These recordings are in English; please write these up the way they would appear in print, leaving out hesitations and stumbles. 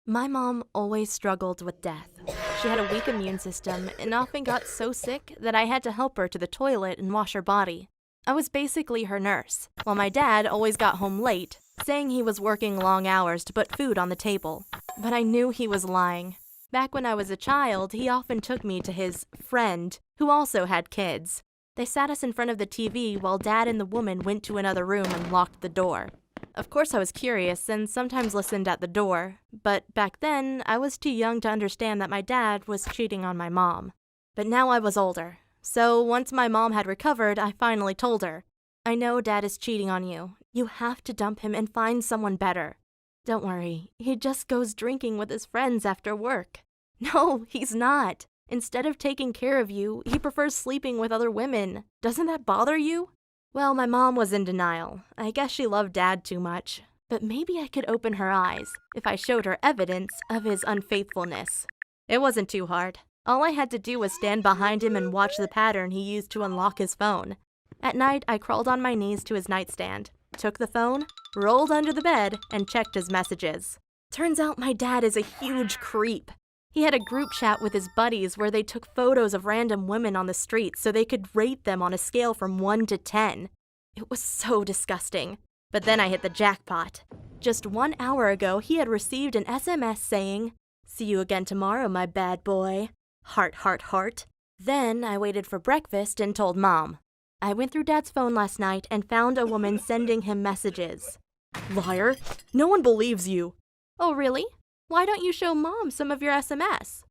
My mom always struggled with death. She had a weak immune system and often got so sick that I had to help her to the toilet and wash her body. I was basically her nurse, while my dad always got home late, saying he was working long hours to put food on the table. But I knew he was lying. Back when I was a child, he often took me to his friend, who also had kids. They sat us in front of the TV while Dad and the woman went to another room and locked the door. Of course, I was curious and sometimes listened at the door, but back then, I was too young to understand that my dad was cheating on my mom. But now I was older, so once my mom had recovered, I finally told her, "I know Dad is cheating on you. You have to dump him and find someone better. Don't worry, he just goes drinking with his friends after work." "No, he's not. Instead of taking care of you, he prefers sleeping with other women. Doesn't that bother you?" Well, my mom was in denial. I guess she loved Dad too much. But maybe I could open her eyes if I showed her evidence of his unfaithfulness. It wasn't too hard. All I had to do was stand behind him and watch the pattern he used to unlock his phone. At night, I crawled on my knees to his nightstand, took the phone, rolled under the bed, and checked his messages. Turns out my dad is a huge creep. He had a group chat with his buddies where they took photos of random women on the street so they could rate them on a scale from 1 to 10. It was so disgusting. But then I hit the jackpot. Just 1 hour ago, he had received an SMS saying, "See you again tomorrow, my bad boy. Heart, heart, heart." Then I waited for breakfast and told Mom. I went through Dad's phone last night and found a woman sending him messages. "Liar! No one believes you." "Oh, really? Why don't you show Mom some of your SMS?"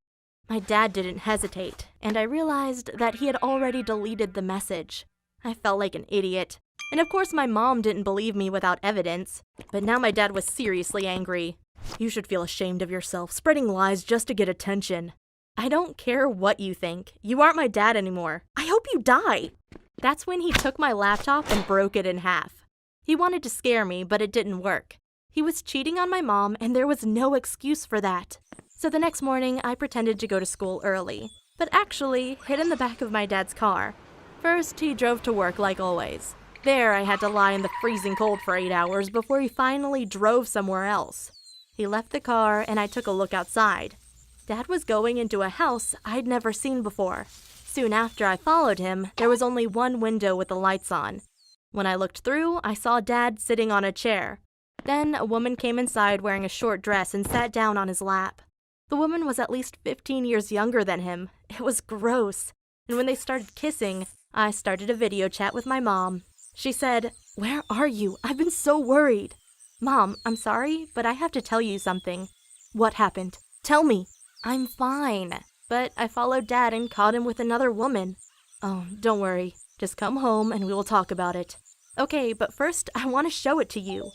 My dad didn't hesitate, and I realized that he had already deleted the message. I felt like an idiot. And of course my mom didn't believe me without evidence. But now my dad was seriously angry. "You should feel ashamed of yourself, spreading lies just to get attention." "I don't care what you think. You aren't my dad anymore. I hope you die." That's when he took my laptop and broke it in half. He wanted to scare me, but it didn't work. He was cheating on my mom, and there was no excuse for that. So the next morning, I pretended to go to school early, but actually hid in the back of my dad's car. First, he drove to work like always. There, I had to lie in the freezing cold for 8 hours before he finally drove somewhere else. He left the car, and I took a look outside. Dad was going into a house I'd never seen before. Soon after I followed him, there was only one window with the lights on. When I looked through, I saw Dad sitting on a chair. Then a woman came inside wearing a short dress and sat down on his lap. The woman was at least 15 years younger than him. It was gross. And when they started kissing, I started a video chat with my mom. She said, "Where are you? I've been so worried." "Mom, I'm sorry, but I have to tell you something." "What happened? Tell me." "I'm fine." But I followed Dad and caught him with another woman. "Oh, don't worry. Just come home and we will talk about it." "Okay, but first I want to show it to you."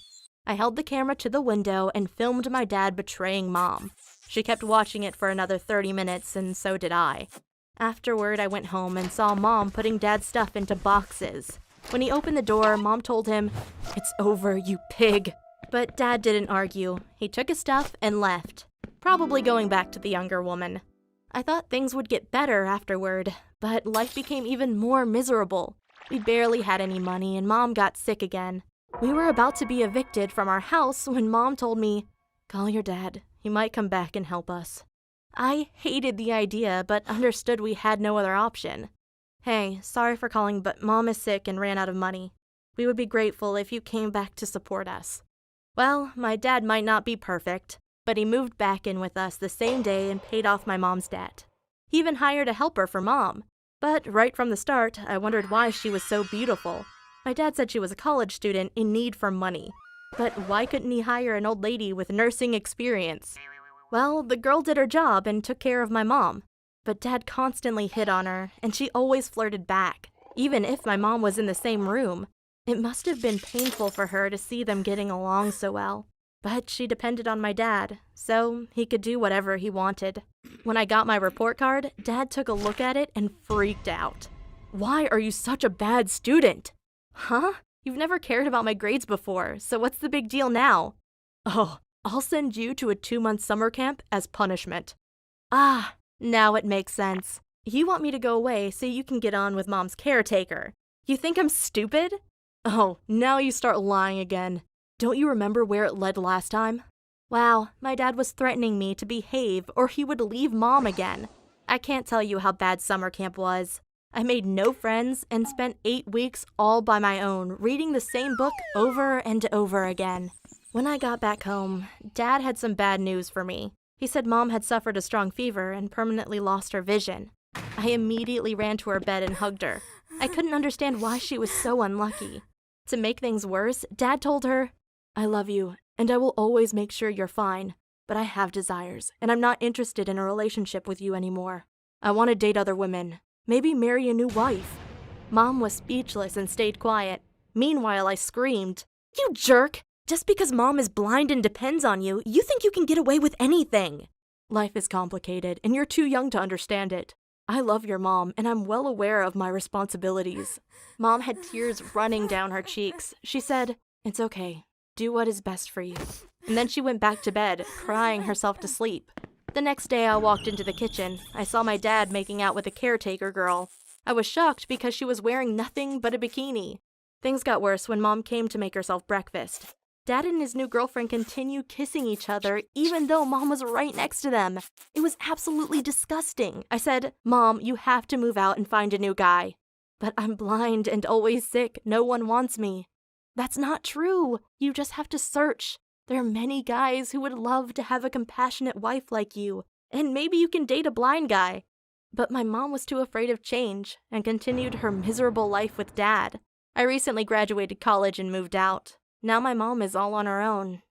I held the camera to the window and filmed my dad betraying Mom. She kept watching it for another 30 minutes, and so did I. Afterward, I went home and saw Mom putting Dad's stuff into boxes. When he opened the door, Mom told him, "It's over, you pig." But Dad didn't argue. He took his stuff and left, probably going back to the younger woman. I thought things would get better afterward, but life became even more miserable. We barely had any money, and Mom got sick again. We were about to be evicted from our house when Mom told me, "Call your dad. He might come back and help us." I hated the idea, but understood we had no other option. "Hey, sorry for calling, but Mom is sick and ran out of money. We would be grateful if you came back to support us." Well, my dad might not be perfect, but he moved back in with us the same day and paid off my mom's debt. He even hired a helper for Mom. But right from the start, I wondered why she was so beautiful. My dad said she was a college student in need for money. But why couldn't he hire an old lady with nursing experience? Well, the girl did her job and took care of my mom. But Dad constantly hit on her, and she always flirted back, even if my mom was in the same room. It must have been painful for her to see them getting along so well. But she depended on my dad, so he could do whatever he wanted. When I got my report card, Dad took a look at it and freaked out. "Why are you such a bad student?" "Huh? You've never cared about my grades before, so what's the big deal now?" "Oh, I'll send you to a 2-month summer camp as punishment." "Ah, now it makes sense. You want me to go away so you can get on with Mom's caretaker. You think I'm stupid?" "Oh, now you start lying again. Don't you remember where it led last time?" Wow, my dad was threatening me to behave or he would leave mom again. I can't tell you how bad summer camp was. I made no friends and spent 8 weeks all by my own, reading the same book over and over again. When I got back home, Dad had some bad news for me. He said mom had suffered a strong fever and permanently lost her vision. I immediately ran to her bed and hugged her. I couldn't understand why she was so unlucky. To make things worse, Dad told her, "I love you, and I will always make sure you're fine. But I have desires, and I'm not interested in a relationship with you anymore. I want to date other women. Maybe marry a new wife." Mom was speechless and stayed quiet. Meanwhile, I screamed, "You jerk! Just because mom is blind and depends on you, you think you can get away with anything." Life is complicated, and you're too young to understand it. I love your mom, and I'm well aware of my responsibilities. Mom had tears running down her cheeks. She said, "It's okay. Do what is best for you." And then she went back to bed, crying herself to sleep. The next day I walked into the kitchen. I saw my dad making out with a caretaker girl. I was shocked because she was wearing nothing but a bikini. Things got worse when mom came to make herself breakfast. Dad and his new girlfriend continued kissing each other even though mom was right next to them. It was absolutely disgusting. I said, "Mom, you have to move out and find a new guy." "But I'm blind and always sick. No one wants me." "That's not true. You just have to search. There are many guys who would love to have a compassionate wife like you, and maybe you can date a blind guy." But my mom was too afraid of change and continued her miserable life with Dad. I recently graduated college and moved out. Now my mom is all on her own.